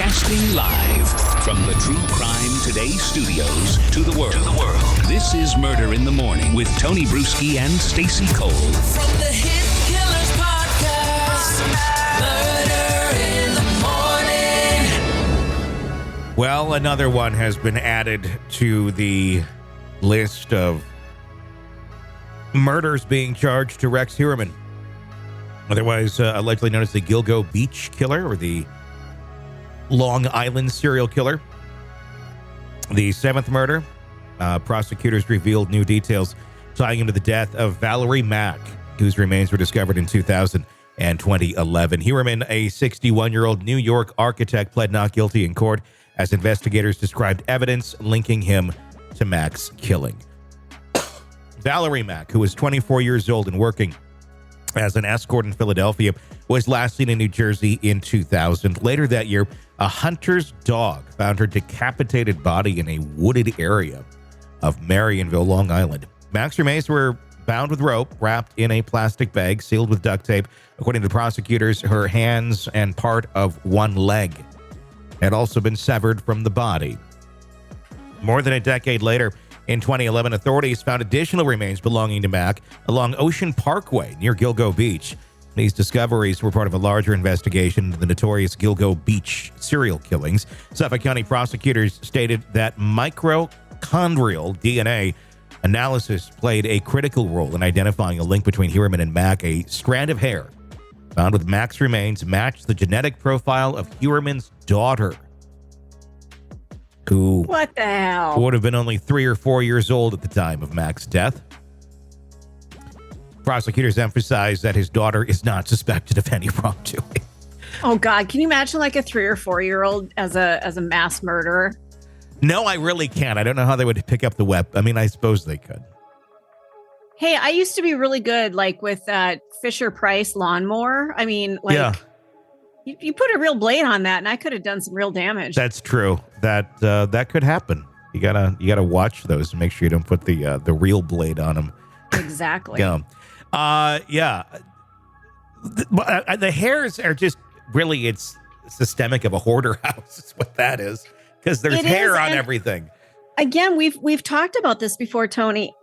Broadcasting live from the True Crime Today studios to the world. This is Murder in the Morning with Tony Bruschi and Stacey Cole. From the Hit Killers Podcast, Murder in the Morning. Well, another one has been added to the list of murders being charged to Rex Heuermann, otherwise allegedly known as the Gilgo Beach killer or the Long Island serial killer. The seventh murder, prosecutors revealed new details tying him to the death of Valerie Mack, whose remains were discovered in 2000 and 2011. Heuermann, a 61-year-old New York architect, pled not guilty in court as investigators described evidence linking him to Mack's killing. Valerie Mack, who was 24 years old and working as an escort in Philadelphia, was last seen in New Jersey in 2000. Later that year, a hunter's dog found her decapitated body in a wooded area of Marionville, Long Island. Mack's remains were bound with rope, wrapped in a plastic bag, sealed with duct tape. According to prosecutors, her hands and part of one leg had also been severed from the body. More than a decade later, in 2011, authorities found additional remains belonging to Mack along Ocean Parkway near Gilgo Beach. These discoveries were part of a larger investigation into the notorious Gilgo Beach serial killings. Suffolk County prosecutors stated that mitochondrial DNA analysis played a critical role in identifying a link between Heuermann and Mack. A strand of hair found with Mack's remains matched the genetic profile of Heuermann's daughter, who what the hell would have been only 3 or 4 years old at the time of Mack's death. Prosecutors emphasized that his daughter is not suspected of any wrongdoing. Oh God, can you imagine like a 3 or 4 year old as a mass murderer? No, I really can't. I don't know how they would pick up the weapon. I mean, I suppose they could. Hey, I used to be really good like with that Fisher Price lawnmower. I mean, like Yeah. you put a real blade on that and I could have done some real damage. That's true. That could happen. You gotta watch those and make sure you don't put the real blade on them. Exactly. Yeah. The hairs are just really, it's systemic of a hoarder house is what that is, because there's hair on everything. Again, we've talked about this before, Tony.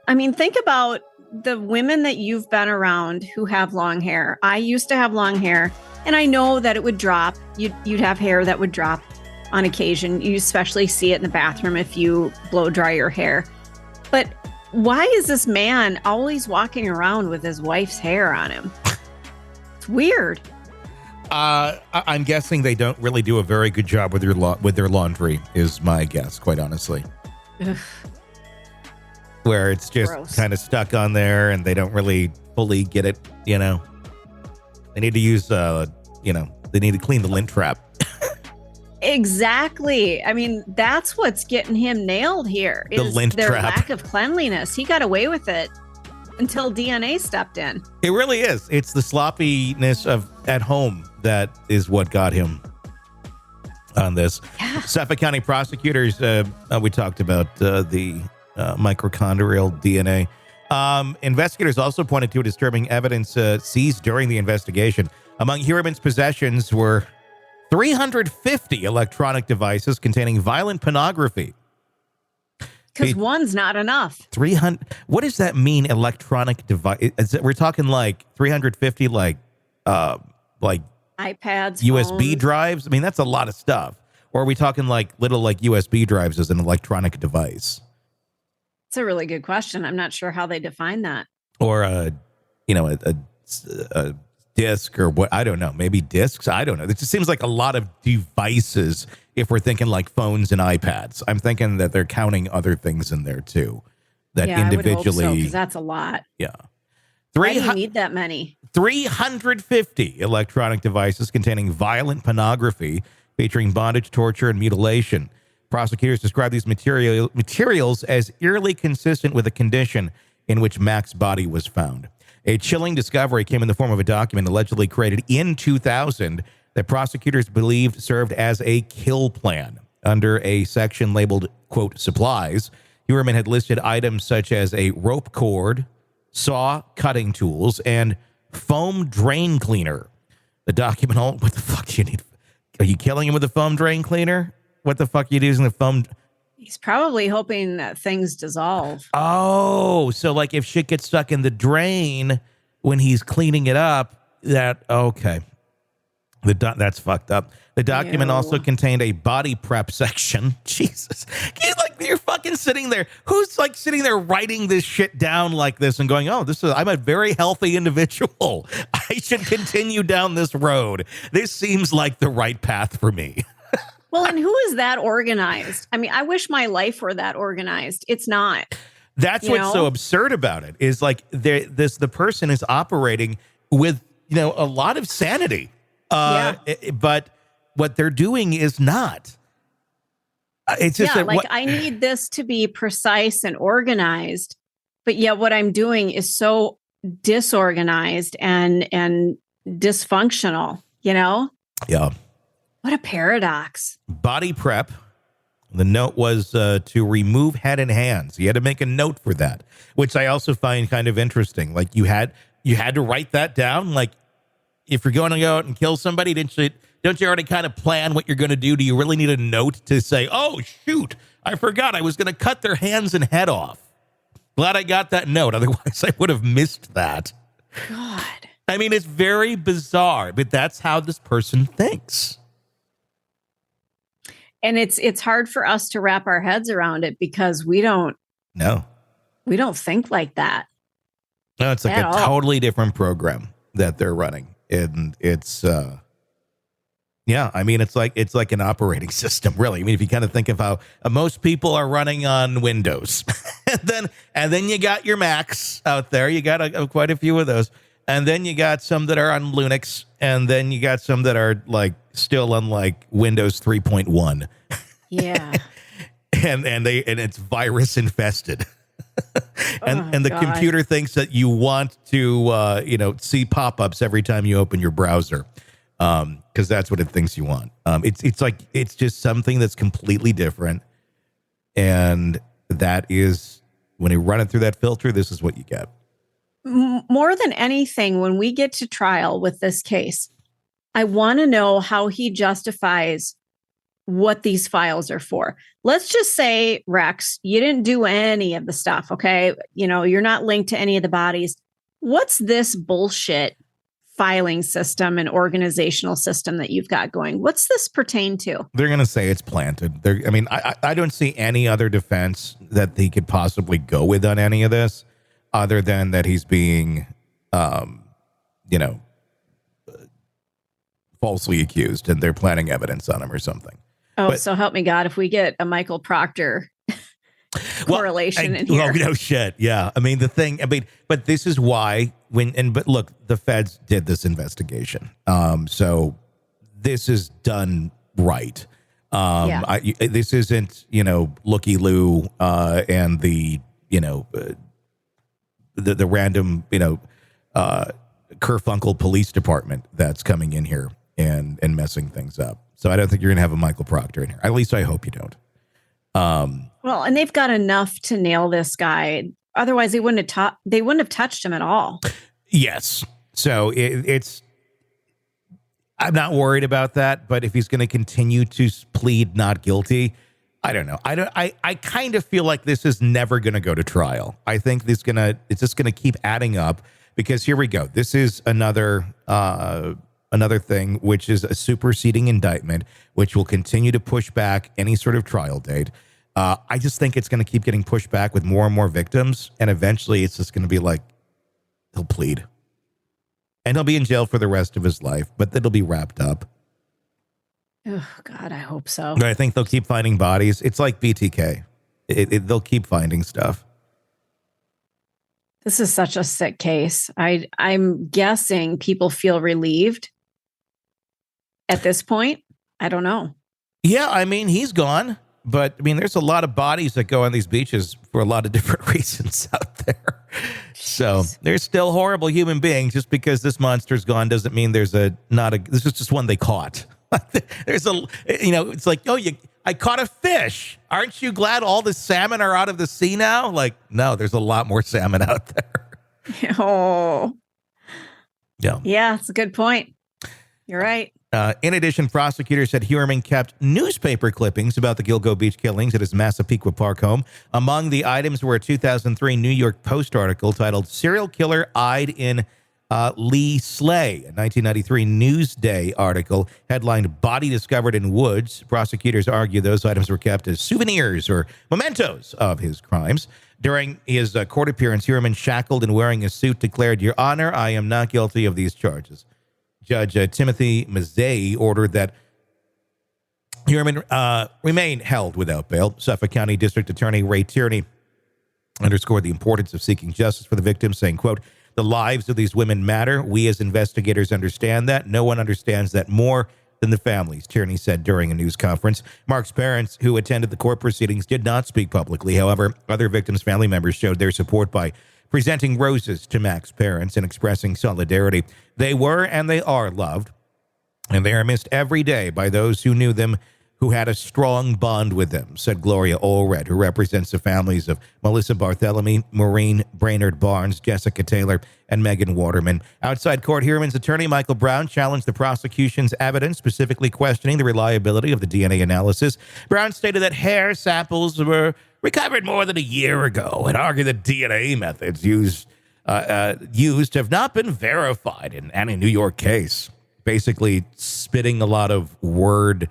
I mean, think about the women that you've been around who have long hair. I used to have long hair, and I know that it would drop. You'd have hair that would drop on occasion. You especially see it in the bathroom if you blow dry your hair. But why is this man always walking around with his wife's hair on him? It's weird. I'm guessing they don't really do a very good job with their laundry, is my guess, quite honestly. Ugh. Where it's just kind of stuck on there and they don't really fully get it, you know. They need to use, they need to clean the lint trap. Exactly. I mean, that's what's getting him nailed here. The lint their trap. lack of cleanliness. He got away with it until DNA stepped in. It really is. It's the sloppiness of at home that is what got him on this. Yeah. Suffolk County prosecutors, we talked about the mitochondrial DNA. Investigators also pointed to disturbing evidence seized during the investigation. Among Heuermann's possessions were 350 electronic devices containing violent pornography. Because one's not enough. 300. What does that mean? Electronic device? We're talking like 350, like iPads, USB phones. drives. I mean, that's a lot of stuff. Or are we talking like little like USB drives as an electronic device? It's a really good question. I'm not sure how they define that. Or a disc or what? I don't know. Maybe discs. I don't know. It just seems like a lot of devices if we're thinking like phones and iPads. I'm thinking that they're counting other things in there too. That individually. I would hope so, 'cause that's a lot. Yeah. Why do you need that many? 350 electronic devices containing violent pornography featuring bondage, torture, and mutilation. Prosecutors describe these materials as eerily consistent with the condition in which Mack's body was found. A chilling discovery came in the form of a document allegedly created in 2000 that prosecutors believed served as a kill plan. Under a section labeled, quote, supplies, Heuermann had listed items such as a rope cord, saw, cutting tools, and foam drain cleaner. The document, what the fuck do you need? Are you killing him with a foam drain cleaner? What the fuck are you using the foam? He's probably hoping that things dissolve. Oh, so like if shit gets stuck in the drain when he's cleaning it up, okay. That's fucked up. The document also contained a body prep section. Jesus. You're fucking sitting there. Who's like sitting there writing this shit down like this and going, I'm a very healthy individual. I should continue down this road. This seems like the right path for me. Well, and who is that organized? I mean, I wish my life were that organized. It's not. That's what's so absurd about it is like the person is operating with, a lot of sanity. But what they're doing is not. It's just I need this to be precise and organized, but yet what I'm doing is so disorganized and dysfunctional, Yeah. What a paradox. Body prep. The note was to remove head and hands. You had to make a note for that, which I also find kind of interesting. Like you had to write that down. Like if you're going to go out and kill somebody, don't you already kind of plan what you're going to do? Do you really need a note to say, oh, shoot, I forgot I was going to cut their hands and head off? Glad I got that note. Otherwise, I would have missed that. God. I mean, it's very bizarre, but that's how this person thinks. And it's hard for us to wrap our heads around it because we don't think like that. No, it's like a totally different program that they're running. And it's, I mean, it's like an operating system, really. I mean, if you kind of think of how most people are running on Windows, and then you got your Macs out there, you got quite a few of those, and then you got some that are on Linux, and then you got some that are like still on like Windows 3.1. Yeah, and it's virus infested. And the computer thinks that you want to, see pop-ups every time you open your browser, because that's what it thinks you want. It's just something that's completely different, and that is when you run it through that filter. This is what you get. More than anything, when we get to trial with this case, I want to know how he justifies what these files are for. Let's just say, Rex, you didn't do any of the stuff, okay? You're not linked to any of the bodies. What's this bullshit filing system and organizational system that you've got going? What's this pertain to? They're going to say it's planted. I don't see any other defense that he could possibly go with on any of this other than that he's being, falsely accused and they're planting evidence on him or something. Oh, so help me God, if we get a Michael Proctor correlation in here. Well, no shit. Yeah. But this is why but look, the feds did this investigation. So this is done right. This isn't, Looky Loo, and the random, Kerfunkel police department that's coming in here and messing things up. So I don't think you're going to have a Michael Proctor in here. At least I hope you don't. Well, and they've got enough to nail this guy. Otherwise, they wouldn't have touched him at all. Yes. So I'm not worried about that. But if he's going to continue to plead not guilty, I don't know. I kind of feel like this is never going to go to trial. I think it's just going to keep adding up because here we go. This is another thing, which is a superseding indictment, which will continue to push back any sort of trial date. I just think it's going to keep getting pushed back with more and more victims. And eventually it's just going to be like, he'll plead. And he'll be in jail for the rest of his life, but it'll be wrapped up. Oh, God, I hope so. But I think they'll keep finding bodies. It's like BTK. They'll keep finding stuff. This is such a sick case. I'm guessing people feel relieved at this point. I don't know. Yeah, I mean, he's gone. But, I mean, there's a lot of bodies that go on these beaches for a lot of different reasons out there. So there's still horrible human beings. Just because this monster's gone doesn't mean this is just one they caught. There's it's like, I caught a fish. Aren't you glad all the salmon are out of the sea now? Like, no, there's a lot more salmon out there. Oh. Yeah. Yeah, it's a good point. You're right. In addition, prosecutors said Heuermann kept newspaper clippings about the Gilgo Beach killings at his Massapequa Park home. Among the items were a 2003 New York Post article titled "Serial Killer Eyed in Lee Slay," a 1993 Newsday article headlined "Body Discovered in Woods." Prosecutors argue those items were kept as souvenirs or mementos of his crimes. During his court appearance, Heuermann, shackled and wearing a suit, declared, "Your Honor, I am not guilty of these charges." Judge Timothy Mazzei ordered that Heuermann remain held without bail. Suffolk County District Attorney Ray Tierney underscored the importance of seeking justice for the victims, saying, quote, "The lives of these women matter. We as investigators understand that. No one understands that more than the families," Tierney said during a news conference. Mark's parents, who attended the court proceedings, did not speak publicly. However, other victims' family members showed their support by presenting roses to Mac's parents and expressing solidarity. They were and they are loved, and they are missed every day by those who knew them, who had a strong bond with them, said Gloria Allred, who represents the families of Melissa Barthélemy, Maureen Brainerd Barnes, Jessica Taylor, and Megan Waterman. Outside court, Heuermann's attorney, Michael Brown, challenged the prosecution's evidence, specifically questioning the reliability of the DNA analysis. Brown stated that hair samples were recovered more than a year ago and argued that DNA methods used have not been verified in any New York case. Basically spitting a lot of word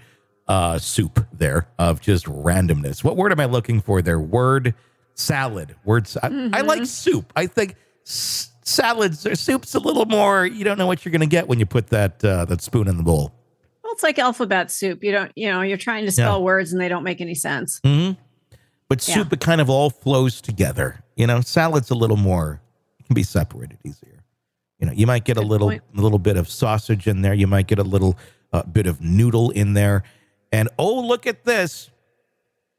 soup there of just randomness. What word am I looking for there? Word salad. I like soup. I think salads or soup's a little more, you don't know what you're going to get when you put that spoon in the bowl. Well, it's like alphabet soup. You're trying to spell words and they don't make any sense. Mm-hmm. But soup, it kind of all flows together. Salad's a little more, it can be separated easier. You might get a little bit of sausage in there. You might get a little bit of noodle in there. And, oh, look at this.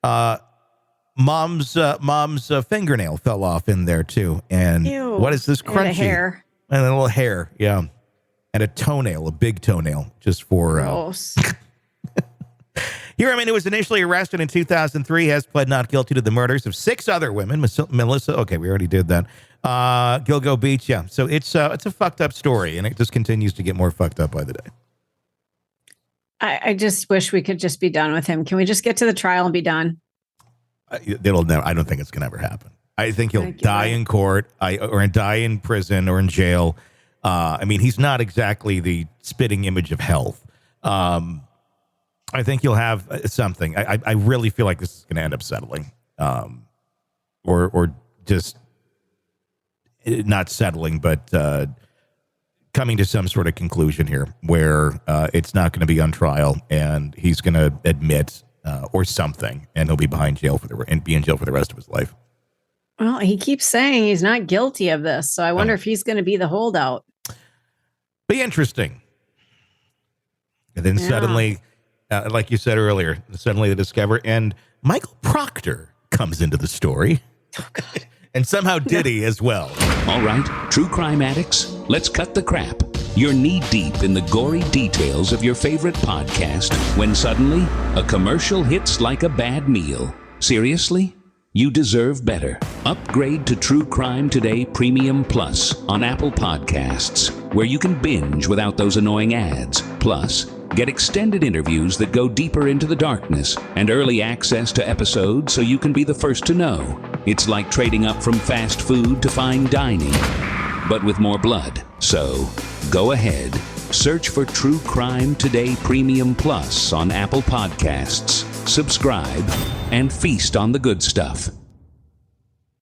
Mom's fingernail fell off in there, too. And ew, what is this crunchy? And a hair. And a little hair, yeah. And a toenail, a big toenail, just for... Gross. Heuermann, who was initially arrested in 2003, has pled not guilty to the murders of 6 other women. Melissa, okay, we already did that. Gilgo Beach, yeah. So it's a fucked up story, and it just continues to get more fucked up by the day. I just wish we could just be done with him. Can we just get to the trial and be done? It'll never. I don't think it's going to ever happen. I think he'll die in court, or die in prison or in jail. I mean, he's not exactly the spitting image of health. I think you'll have something. I really feel like this is going to end up settling, or just not settling, but coming to some sort of conclusion here where it's not going to be on trial, and he's going to admit or something, and he'll be behind jail be in jail for the rest of his life. Well, he keeps saying he's not guilty of this, so I wonder if he's going to be the holdout. Be interesting. And then suddenly. Like you said earlier, suddenly they discover, and Michael Proctor comes into the story. Oh, God. And somehow Diddy as well. All right, true crime addicts, let's cut the crap. You're knee-deep in the gory details of your favorite podcast when suddenly a commercial hits like a bad meal. Seriously? You deserve better. Upgrade to True Crime Today Premium Plus on Apple Podcasts, where you can binge without those annoying ads. Plus, get extended interviews that go deeper into the darkness and early access to episodes so you can be the first to know. It's like trading up from fast food to fine dining, but with more blood. So, go ahead. Search for True Crime Today Premium Plus on Apple Podcasts. Subscribe and feast on the good stuff.